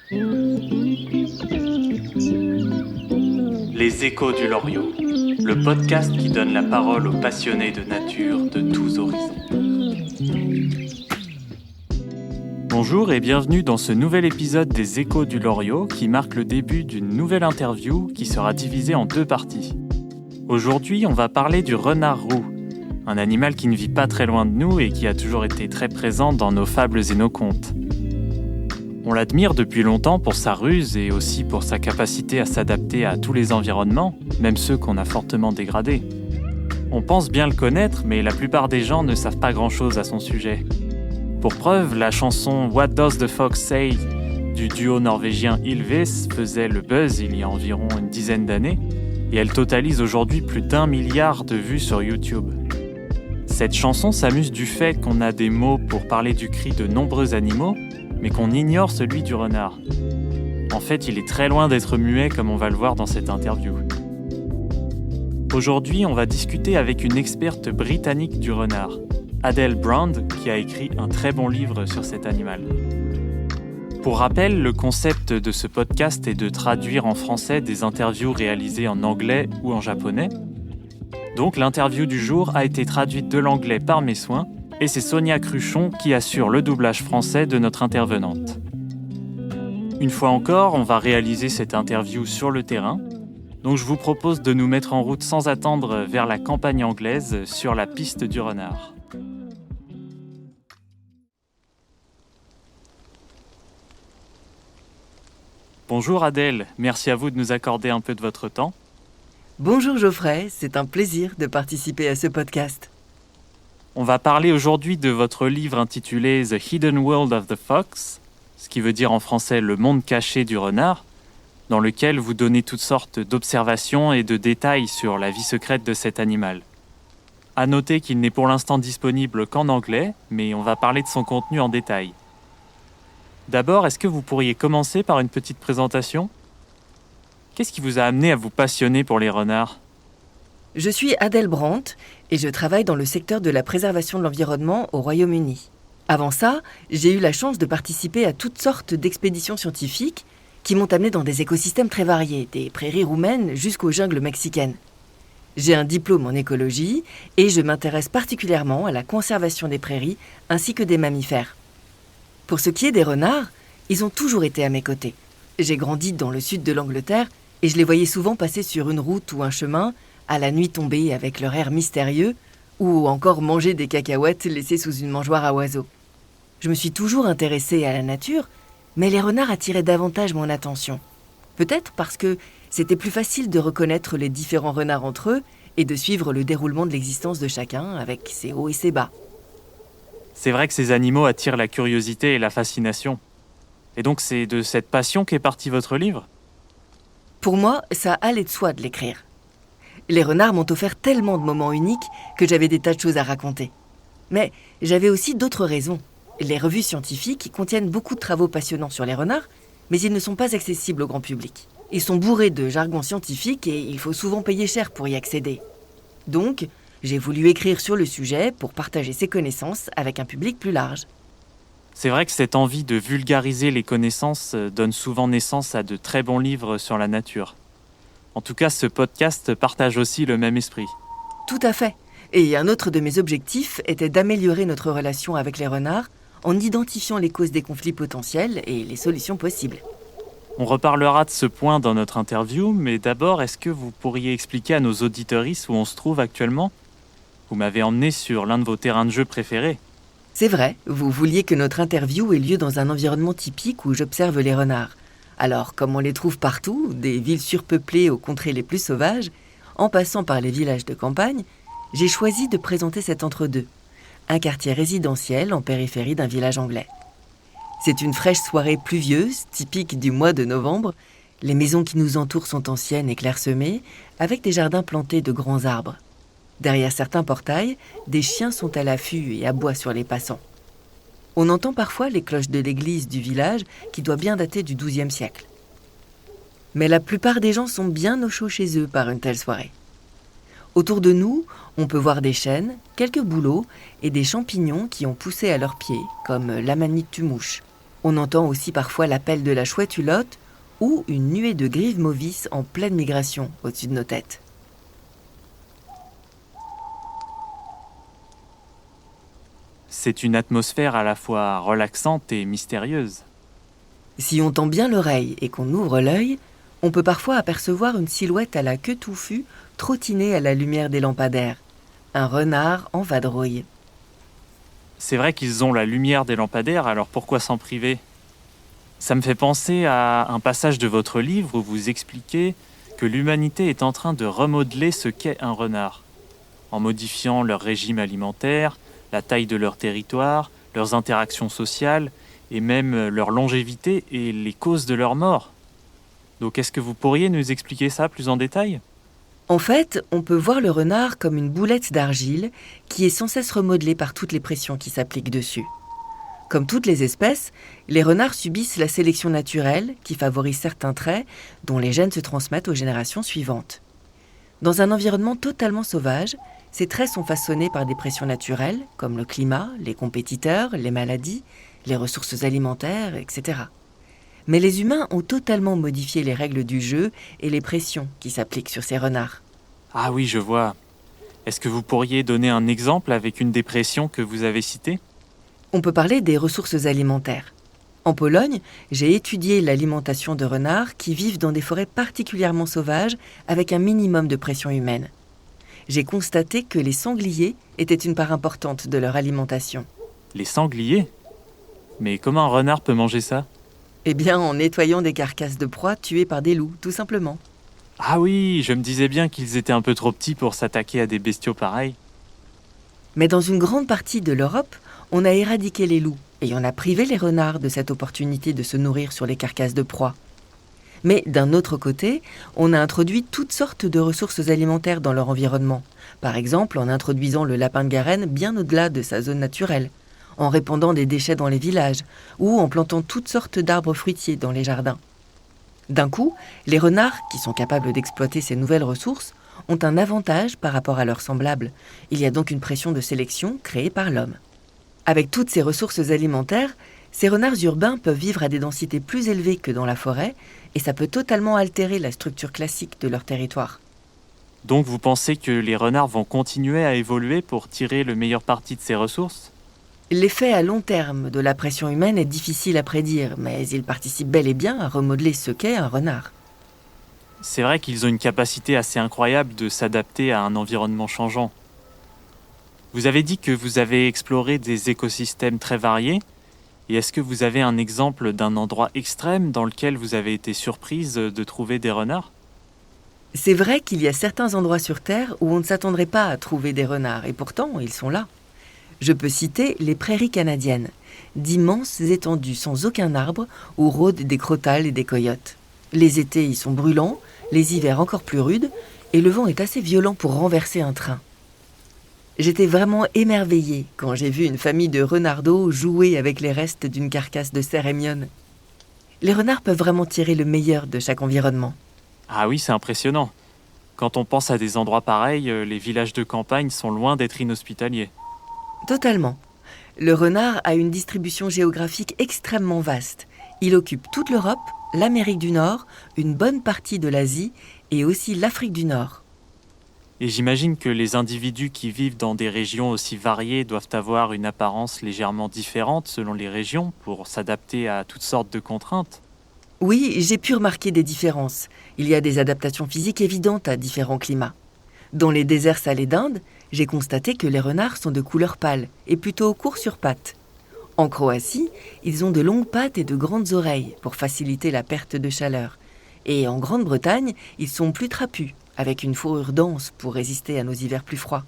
Les Échos du Loriot, le podcast qui donne la parole aux passionnés de nature de tous horizons. Bonjour et bienvenue dans ce nouvel épisode des Échos du Loriot qui marque le début d'une nouvelle interview qui sera divisée en deux parties. Aujourd'hui, on va parler du renard roux, un animal qui ne vit pas très loin de nous et qui a toujours été très présent dans nos fables et nos contes. On l'admire depuis longtemps pour sa ruse et aussi pour sa capacité à s'adapter à tous les environnements, même ceux qu'on a fortement dégradés. On pense bien le connaître, mais la plupart des gens ne savent pas grand-chose à son sujet. Pour preuve, la chanson « What Does the Fox Say » du duo norvégien Ylvis faisait le buzz il y a environ une dizaine d'années, et elle totalise aujourd'hui plus d'1 milliard de vues sur YouTube. Cette chanson s'amuse du fait qu'on a des mots pour parler du cri de nombreux animaux, mais qu'on ignore celui du renard. En fait, il est très loin d'être muet comme on va le voir dans cette interview. Aujourd'hui, on va discuter avec une experte britannique du renard, Adele Brand, qui a écrit un très bon livre sur cet animal. Pour rappel, le concept de ce podcast est de traduire en français des interviews réalisées en anglais ou en japonais. Donc l'interview du jour a été traduite de l'anglais par mes soins, et c'est Sonia Cruchon qui assure le doublage français de notre intervenante. Une fois encore, on va réaliser cette interview sur le terrain, donc je vous propose de nous mettre en route sans attendre vers la campagne anglaise sur la piste du renard. Bonjour Adèle, merci à vous de nous accorder un peu de votre temps. Bonjour Geoffrey, c'est un plaisir de participer à ce podcast. On va parler aujourd'hui de votre livre intitulé « The Hidden World of the Fox », ce qui veut dire en français « Le monde caché du renard », dans lequel vous donnez toutes sortes d'observations et de détails sur la vie secrète de cet animal. À noter qu'il n'est pour l'instant disponible qu'en anglais, mais on va parler de son contenu en détail. D'abord, est-ce que vous pourriez commencer par une petite présentation ? Qu'est-ce qui vous a amené à vous passionner pour les renards ? Je suis Adele Brandt et je travaille dans le secteur de la préservation de l'environnement au Royaume-Uni. Avant ça, j'ai eu la chance de participer à toutes sortes d'expéditions scientifiques qui m'ont amené dans des écosystèmes très variés, des prairies roumaines jusqu'aux jungles mexicaines. J'ai un diplôme en écologie et je m'intéresse particulièrement à la conservation des prairies ainsi que des mammifères. Pour ce qui est des renards, ils ont toujours été à mes côtés. J'ai grandi dans le sud de l'Angleterre et je les voyais souvent passer sur une route ou un chemin à la nuit tombée avec leur air mystérieux, ou encore manger des cacahuètes laissées sous une mangeoire à oiseaux. Je me suis toujours intéressée à la nature, mais les renards attiraient davantage mon attention. Peut-être parce que c'était plus facile de reconnaître les différents renards entre eux et de suivre le déroulement de l'existence de chacun avec ses hauts et ses bas. C'est vrai que ces animaux attirent la curiosité et la fascination. Et donc c'est de cette passion qu'est parti votre livre ? Pour moi, ça allait de soi de l'écrire. Les renards m'ont offert tellement de moments uniques que j'avais des tas de choses à raconter. Mais j'avais aussi d'autres raisons. Les revues scientifiques contiennent beaucoup de travaux passionnants sur les renards, mais ils ne sont pas accessibles au grand public. Ils sont bourrés de jargon scientifique et il faut souvent payer cher pour y accéder. Donc, j'ai voulu écrire sur le sujet pour partager ces connaissances avec un public plus large. C'est vrai que cette envie de vulgariser les connaissances donne souvent naissance à de très bons livres sur la nature. En tout cas, ce podcast partage aussi le même esprit. Tout à fait. Et un autre de mes objectifs était d'améliorer notre relation avec les renards en identifiant les causes des conflits potentiels et les solutions possibles. On reparlera de ce point dans notre interview, mais d'abord, est-ce que vous pourriez expliquer à nos auditeuristes où on se trouve actuellement ? Vous m'avez emmené sur l'un de vos terrains de jeu préférés. C'est vrai, vous vouliez que notre interview ait lieu dans un environnement typique où j'observe les renards. Alors, comme on les trouve partout, des villes surpeuplées aux contrées les plus sauvages, en passant par les villages de campagne, j'ai choisi de présenter cet entre-deux, un quartier résidentiel en périphérie d'un village anglais. C'est une fraîche soirée pluvieuse, typique du mois de novembre. Les maisons qui nous entourent sont anciennes et clairsemées, avec des jardins plantés de grands arbres. Derrière certains portails, des chiens sont à l'affût et aboient sur les passants. On entend parfois les cloches de l'église du village qui doit bien dater du XIIe siècle. Mais la plupart des gens sont bien au chaud chez eux par une telle soirée. Autour de nous, on peut voir des chênes, quelques bouleaux et des champignons qui ont poussé à leurs pieds, comme l'amanite tumouche. On entend aussi parfois l'appel de la chouette hulotte ou une nuée de grives mauvisses en pleine migration au-dessus de nos têtes. C'est une atmosphère à la fois relaxante et mystérieuse. Si on tend bien l'oreille et qu'on ouvre l'œil, on peut parfois apercevoir une silhouette à la queue touffue trottiner à la lumière des lampadaires. Un renard en vadrouille. C'est vrai qu'ils ont la lumière des lampadaires, alors pourquoi s'en priver? Ça me fait penser à un passage de votre livre où vous expliquez que l'humanité est en train de remodeler ce qu'est un renard, en modifiant leur régime alimentaire, la taille de leur territoire, leurs interactions sociales et même leur longévité et les causes de leur mort. Donc est-ce que vous pourriez nous expliquer ça plus en détail? En fait, on peut voir le renard comme une boulette d'argile qui est sans cesse remodelée par toutes les pressions qui s'appliquent dessus. Comme toutes les espèces, les renards subissent la sélection naturelle qui favorise certains traits dont les gènes se transmettent aux générations suivantes. Dans un environnement totalement sauvage, ces traits sont façonnés par des pressions naturelles comme le climat, les compétiteurs, les maladies, les ressources alimentaires, etc. Mais les humains ont totalement modifié les règles du jeu et les pressions qui s'appliquent sur ces renards. Ah oui, je vois. Est-ce que vous pourriez donner un exemple avec une des pressions que vous avez citées? On peut parler des ressources alimentaires. En Pologne, j'ai étudié l'alimentation de renards qui vivent dans des forêts particulièrement sauvages avec un minimum de pression humaine. J'ai constaté que les sangliers étaient une part importante de leur alimentation. Les sangliers? Mais comment un renard peut manger ça? Eh bien, en nettoyant des carcasses de proies tuées par des loups, tout simplement. Ah oui, je me disais bien qu'ils étaient un peu trop petits pour s'attaquer à des bestiaux pareils. Mais dans une grande partie de l'Europe, on a éradiqué les loups et on a privé les renards de cette opportunité de se nourrir sur les carcasses de proies. Mais d'un autre côté, on a introduit toutes sortes de ressources alimentaires dans leur environnement. Par exemple, en introduisant le lapin de Garenne bien au-delà de sa zone naturelle, en répandant des déchets dans les villages ou en plantant toutes sortes d'arbres fruitiers dans les jardins. D'un coup, les renards, qui sont capables d'exploiter ces nouvelles ressources, ont un avantage par rapport à leurs semblables. Il y a donc une pression de sélection créée par l'homme. Avec toutes ces ressources alimentaires, ces renards urbains peuvent vivre à des densités plus élevées que dans la forêt et ça peut totalement altérer la structure classique de leur territoire. Donc vous pensez que les renards vont continuer à évoluer pour tirer le meilleur parti de ces ressources? L'effet à long terme de la pression humaine est difficile à prédire, mais il participe bel et bien à remodeler ce qu'est un renard. C'est vrai qu'ils ont une capacité assez incroyable de s'adapter à un environnement changeant. Vous avez dit que vous avez exploré des écosystèmes très variés. Et est-ce que vous avez un exemple d'un endroit extrême dans lequel vous avez été surprise de trouver des renards? C'est vrai qu'il y a certains endroits sur Terre où on ne s'attendrait pas à trouver des renards, et pourtant ils sont là. Je peux citer les prairies canadiennes, d'immenses étendues sans aucun arbre où rôdent des crotales et des coyotes. Les étés y sont brûlants, les hivers encore plus rudes, et le vent est assez violent pour renverser un train. J'étais vraiment émerveillée quand j'ai vu une famille de renardeaux jouer avec les restes d'une carcasse de cerf émionne. Les renards peuvent vraiment tirer le meilleur de chaque environnement. Ah oui, c'est impressionnant. Quand on pense à des endroits pareils, les villages de campagne sont loin d'être inhospitaliers. Totalement. Le renard a une distribution géographique extrêmement vaste. Il occupe toute l'Europe, l'Amérique du Nord, une bonne partie de l'Asie et aussi l'Afrique du Nord. Et j'imagine que les individus qui vivent dans des régions aussi variées doivent avoir une apparence légèrement différente selon les régions pour s'adapter à toutes sortes de contraintes. Oui, j'ai pu remarquer des différences. Il y a des adaptations physiques évidentes à différents climats. Dans les déserts salés d'Inde, j'ai constaté que les renards sont de couleur pâle et plutôt courts sur pattes. En Croatie, ils ont de longues pattes et de grandes oreilles pour faciliter la perte de chaleur. Et en Grande-Bretagne, ils sont plus trapus, avec une fourrure dense pour résister à nos hivers plus froids.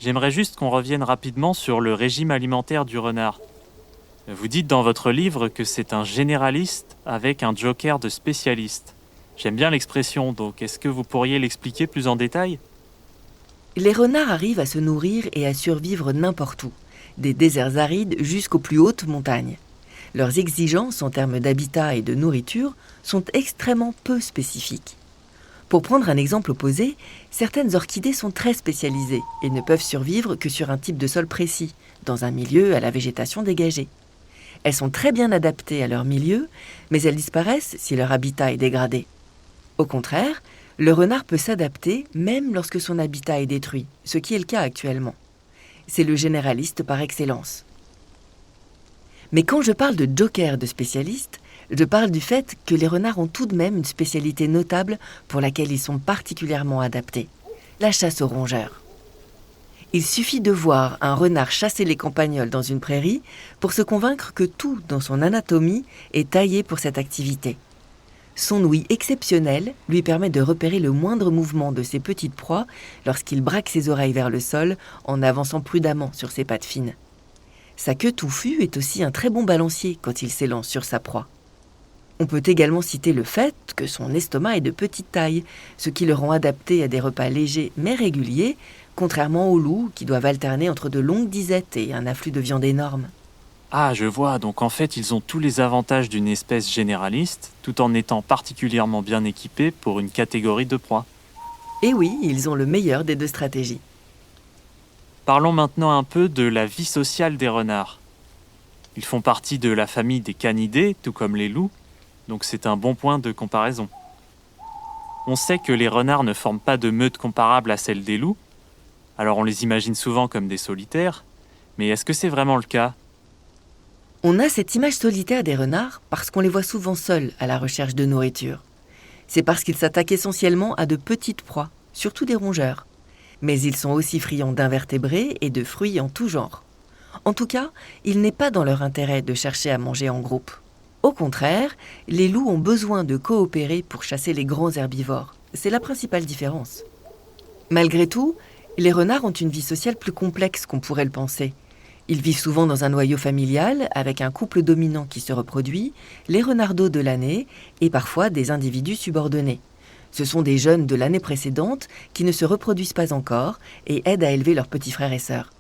J'aimerais juste qu'on revienne rapidement sur le régime alimentaire du renard. Vous dites dans votre livre que c'est un généraliste avec un joker de spécialiste. J'aime bien l'expression, donc est-ce que vous pourriez l'expliquer plus en détail? Les renards arrivent à se nourrir et à survivre n'importe où, des déserts arides jusqu'aux plus hautes montagnes. Leurs exigences en termes d'habitat et de nourriture sont extrêmement peu spécifiques. Pour prendre un exemple opposé, certaines orchidées sont très spécialisées et ne peuvent survivre que sur un type de sol précis, dans un milieu à la végétation dégagée. Elles sont très bien adaptées à leur milieu, mais elles disparaissent si leur habitat est dégradé. Au contraire, le renard peut s'adapter même lorsque son habitat est détruit, ce qui est le cas actuellement. C'est le généraliste par excellence. Mais quand je parle de joker de spécialiste, je parle du fait que les renards ont tout de même une spécialité notable pour laquelle ils sont particulièrement adaptés, la chasse aux rongeurs. Il suffit de voir un renard chasser les campagnols dans une prairie pour se convaincre que tout dans son anatomie est taillé pour cette activité. Son ouïe exceptionnelle lui permet de repérer le moindre mouvement de ses petites proies lorsqu'il braque ses oreilles vers le sol en avançant prudemment sur ses pattes fines. Sa queue touffue est aussi un très bon balancier quand il s'élance sur sa proie. On peut également citer le fait que son estomac est de petite taille, ce qui le rend adapté à des repas légers mais réguliers, contrairement aux loups qui doivent alterner entre de longues disettes et un afflux de viande énorme. Ah, je vois, donc en fait ils ont tous les avantages d'une espèce généraliste, tout en étant particulièrement bien équipés pour une catégorie de proie. Et oui, ils ont le meilleur des deux stratégies. Parlons maintenant un peu de la vie sociale des renards. Ils font partie de la famille des canidés, tout comme les loups, donc c'est un bon point de comparaison. On sait que les renards ne forment pas de meute comparable à celle des loups, alors on les imagine souvent comme des solitaires, mais est-ce que c'est vraiment le cas ? On a cette image solitaire des renards parce qu'on les voit souvent seuls à la recherche de nourriture. C'est parce qu'ils s'attaquent essentiellement à de petites proies, surtout des rongeurs. Mais ils sont aussi friands d'invertébrés et de fruits en tout genre. En tout cas, il n'est pas dans leur intérêt de chercher à manger en groupe. Au contraire, les loups ont besoin de coopérer pour chasser les grands herbivores. C'est la principale différence. Malgré tout, les renards ont une vie sociale plus complexe qu'on pourrait le penser. Ils vivent souvent dans un noyau familial, avec un couple dominant qui se reproduit, les renardeaux de l'année et parfois des individus subordonnés. Ce sont des jeunes de l'année précédente qui ne se reproduisent pas encore et aident à élever leurs petits frères et sœurs.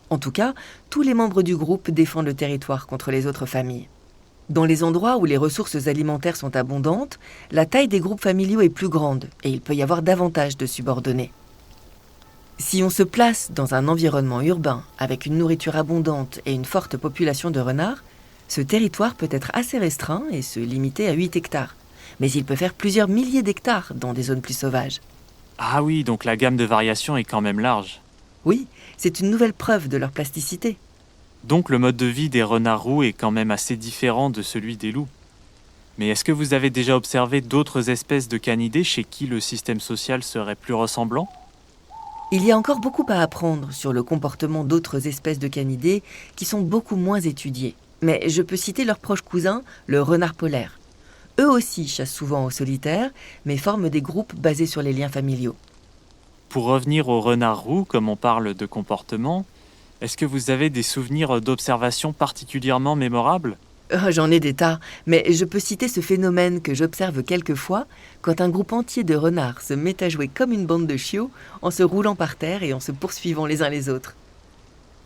En tout cas, tous les membres du groupe défendent le territoire contre les autres familles. Dans les endroits où les ressources alimentaires sont abondantes, la taille des groupes familiaux est plus grande et il peut y avoir davantage de subordonnés. Si on se place dans un environnement urbain avec une nourriture abondante et une forte population de renards, ce territoire peut être assez restreint et se limiter à 8 hectares. Mais il peut faire plusieurs milliers d'hectares dans des zones plus sauvages. Ah oui, donc la gamme de variations est quand même large. Oui, c'est une nouvelle preuve de leur plasticité. Donc le mode de vie des renards roux est quand même assez différent de celui des loups. Mais est-ce que vous avez déjà observé d'autres espèces de canidés chez qui le système social serait plus ressemblant ? Il y a encore beaucoup à apprendre sur le comportement d'autres espèces de canidés qui sont beaucoup moins étudiées. Mais je peux citer leurs proches cousins, le renard polaire. Eux aussi chassent souvent au solitaire, mais forment des groupes basés sur les liens familiaux. Pour revenir aux renards roux, comme on parle de comportement, est-ce que vous avez des souvenirs d'observations particulièrement mémorables ? J'en ai des tas, mais je peux citer ce phénomène que j'observe quelquefois quand un groupe entier de renards se met à jouer comme une bande de chiots en se roulant par terre et en se poursuivant les uns les autres.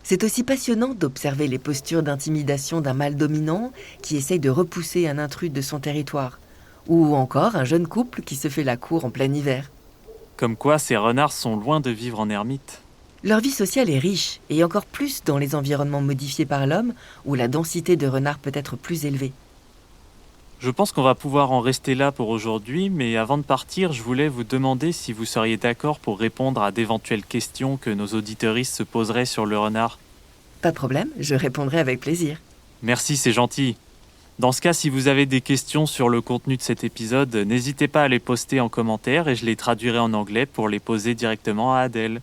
C'est aussi passionnant d'observer les postures d'intimidation d'un mâle dominant qui essaye de repousser un intrus de son territoire, ou encore un jeune couple qui se fait la cour en plein hiver. Comme quoi ces renards sont loin de vivre en ermite. Leur vie sociale est riche, et encore plus dans les environnements modifiés par l'homme, où la densité de renards peut être plus élevée. Je pense qu'on va pouvoir en rester là pour aujourd'hui, mais avant de partir, je voulais vous demander si vous seriez d'accord pour répondre à d'éventuelles questions que nos auditeuristes se poseraient sur le renard. Pas de problème, je répondrai avec plaisir. Merci, c'est gentil. Dans ce cas, si vous avez des questions sur le contenu de cet épisode, n'hésitez pas à les poster en commentaire et je les traduirai en anglais pour les poser directement à Adèle.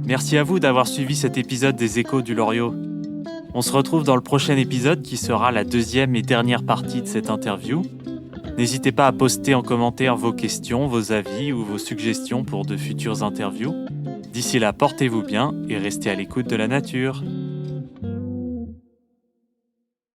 Merci à vous d'avoir suivi cet épisode des Échos du Loriot. On se retrouve dans le prochain épisode qui sera la deuxième et dernière partie de cette interview. N'hésitez pas à poster en commentaire vos questions, vos avis ou vos suggestions pour de futures interviews. D'ici là, portez-vous bien et restez à l'écoute de la nature.